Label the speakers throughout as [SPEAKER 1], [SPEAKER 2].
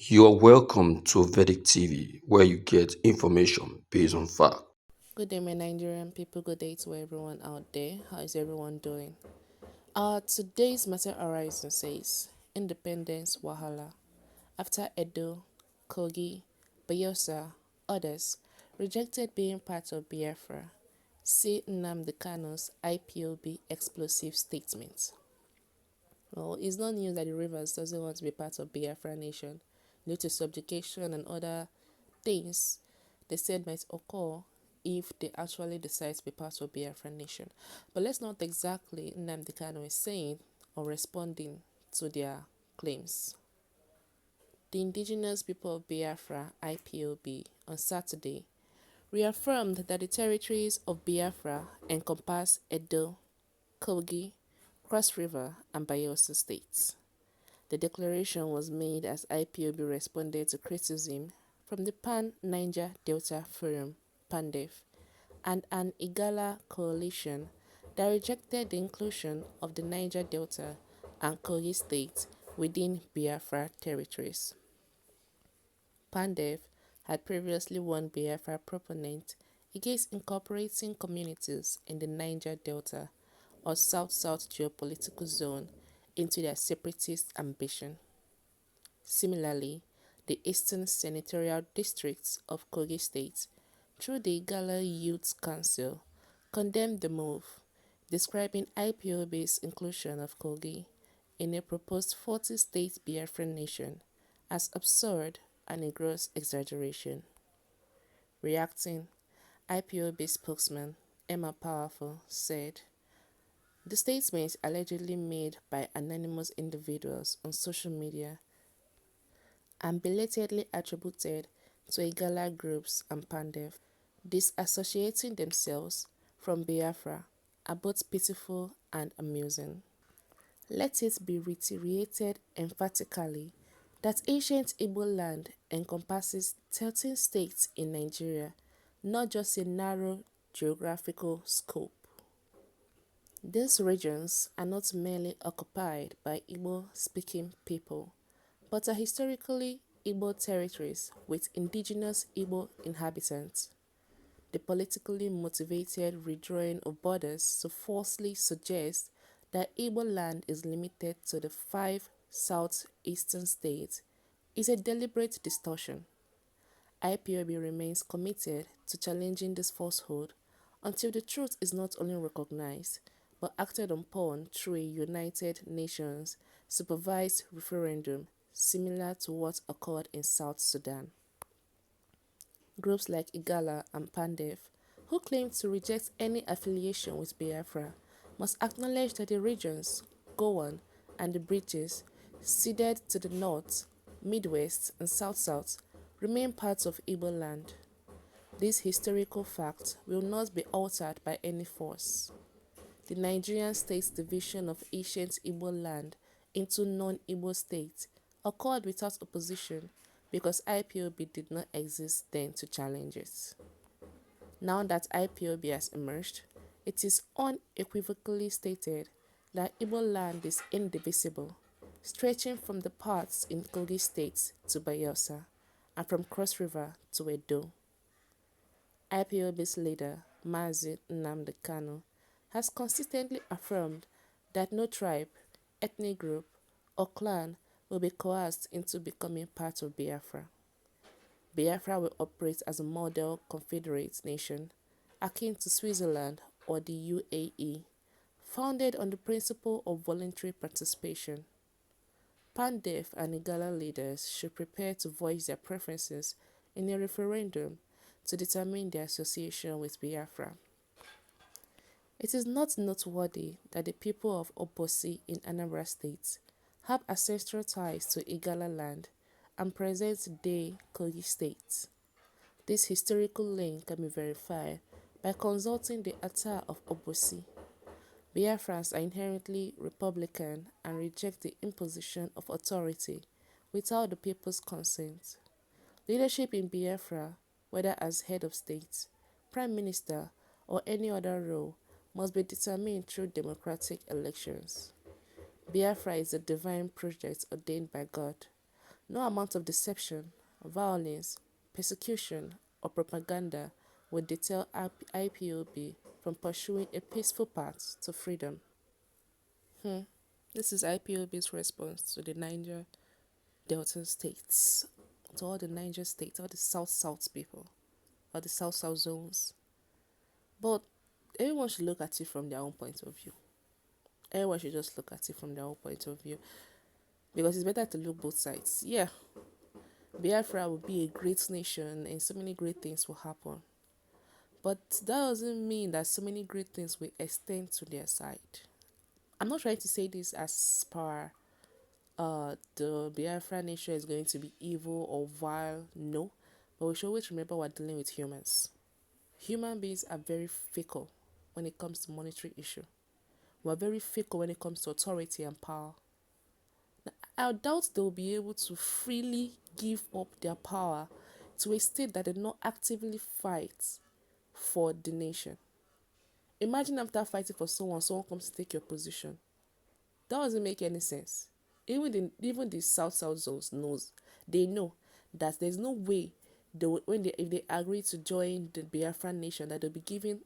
[SPEAKER 1] You are welcome to Vedic TV, where you get information based on fact.
[SPEAKER 2] Good day, my Nigerian people. Good day to everyone out there. How is everyone doing? Today's matter horizon says Independence Wahala. After Edo, Kogi, Bayelsa, others rejected being part of Biafra, see Nnamdi Kano's IPOB explosive statement. Well, it's not news that the Rivers doesn't want to be part of Biafra nation due to subjugation and other things they said might occur if they actually decide to be part of Biafra nation. But let's not exactly Nnamdi Kano is saying or responding to their claims. The indigenous people of Biafra, IPOB, on Saturday reaffirmed that the territories of Biafra encompass Edo, Kogi, Cross River, and Bayelsa states. The declaration was made as IPOB responded to criticism from the Pan-Niger Delta Forum (PANDEF) and an Igala coalition that rejected the inclusion of the Niger Delta and Kogi states within Biafra territories. PANDEF had previously warned Biafra proponents against incorporating communities in the Niger Delta or South-South geopolitical zone into their separatist ambition. Similarly, the Eastern Senatorial Districts of Kogi State, through the Igala Youth Council, condemned the move, describing IPOB's inclusion of Kogi in a proposed 40-state Biafran nation as absurd and a gross exaggeration. Reacting, IPOB spokesman Emma Powerful said, the statement allegedly made by anonymous individuals on social media and belatedly attributed to Igala groups and Pandef, disassociating themselves from Biafra, are both pitiful and amusing. Let it be reiterated emphatically that ancient Igbo land encompasses 13 states in Nigeria, not just a narrow geographical scope. These regions are not merely occupied by Igbo-speaking people, but are historically Igbo territories with indigenous Igbo inhabitants. The politically motivated redrawing of borders to falsely suggest that Igbo land is limited to the 5 southeastern states is a deliberate distortion. IPOB remains committed to challenging this falsehood until the truth is not only recognized but acted upon through a United Nations supervised referendum similar to what occurred in South Sudan. Groups like Igala and Pandef, who claim to reject any affiliation with Biafra, must acknowledge that the regions, Gowan, and the bridges ceded to the north, midwest, and south-south remain parts of Igbo land. This historical fact will not be altered by any force. The Nigerian state's division of ancient Igbo land into non-Igbo states occurred without opposition because IPOB did not exist then to challenge it. Now that IPOB has emerged, it is unequivocally stated that Igbo land is indivisible, stretching from the parts in Kogi State to Bayelsa and from Cross River to Edo. IPOB's leader, Mazi Nnamdi Kano, has consistently affirmed that no tribe, ethnic group, or clan will be coerced into becoming part of Biafra. Biafra will operate as a model confederate nation, akin to Switzerland or the UAE, founded on the principle of voluntary participation. PANDEF and Igala leaders should prepare to voice their preferences in a referendum to determine their association with Biafra. It is not noteworthy that the people of Obosi in Anambra State have ancestral ties to Igala land and present-day Kogi State. This historical link can be verified by consulting the Ata of Obosi. Biafrans are inherently republican and reject the imposition of authority without the people's consent. Leadership in Biafra, whether as head of state, prime minister, or any other role, must be determined through democratic elections. Biafra is a divine project ordained by God. No amount of deception, violence, persecution, or propaganda would deter IPOB from pursuing a peaceful path to freedom. This is IPOB's response to the Niger Delta states, to all the Niger states, all the South people, or the South zones. But everyone should look at it from their own point of view. Everyone should just look at it from their own point of view. Because it's better to look both sides. Yeah, Biafra will be a great nation and so many great things will happen. But that doesn't mean that so many great things will extend to their side. I'm not trying to say this as per the Biafra nation is going to be evil or vile. No. But we should always remember we're dealing with humans. Human beings are very fickle when it comes to monetary issue. We're very fickle when it comes to authority and power. I doubt they'll be able to freely give up their power to a state that did not actively fight for the nation. Imagine after fighting for someone comes to take your position. That doesn't make any sense. Even the South zones knows. They know that there's no way if they agree to join the Biafran nation that they'll be given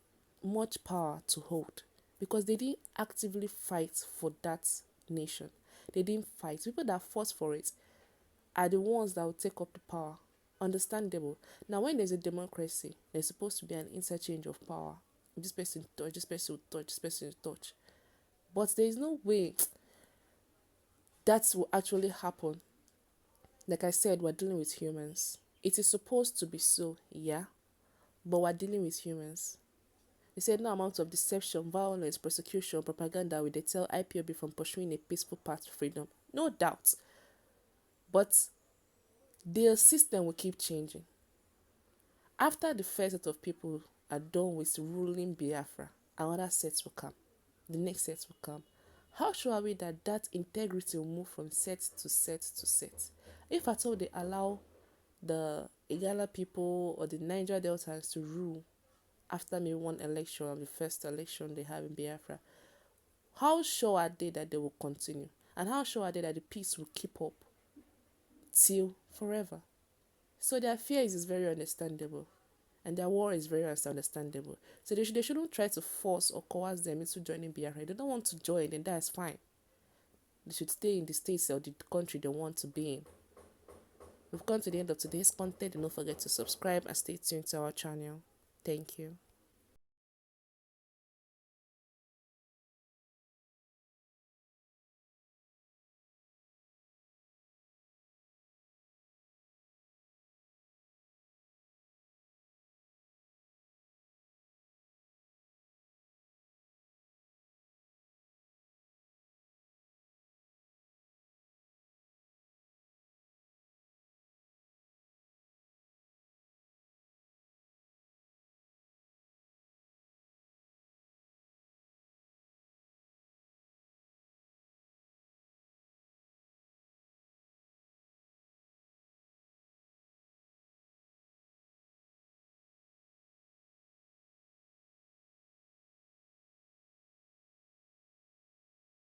[SPEAKER 2] much power to hold, because they didn't actively fight for that nation. They didn't fight. People that fought for it are the ones that will take up the power. Understandable. Now, when there's a democracy, there's supposed to be an interchange of power. This person touch, this person will touch, this person will touch. But there is no way that will actually happen. Like I said, we're dealing with humans. It is supposed to be so, yeah, but we're dealing with humans. They said no amount of deception, violence, persecution, propaganda will deter IPOB from pursuing a peaceful path to freedom. No doubt. But the system will keep changing. After the first set of people are done with ruling Biafra, another set will come. The next set will come. How sure are we that integrity will move from set to set to set? If at all they allow the Igala people or the Niger Deltans to rule after maybe one election, or the first election they have in Biafra, how sure are they that they will continue? And how sure are they that the peace will keep up till forever? So their fears is very understandable. And their war is very understandable. So they shouldn't try to force or coerce them into joining Biafra. If they don't want to join, then that's fine. They should stay in the states or the country they want to be in. We've come to the end of today's content. Don't forget to subscribe and stay tuned to our channel. Thank you.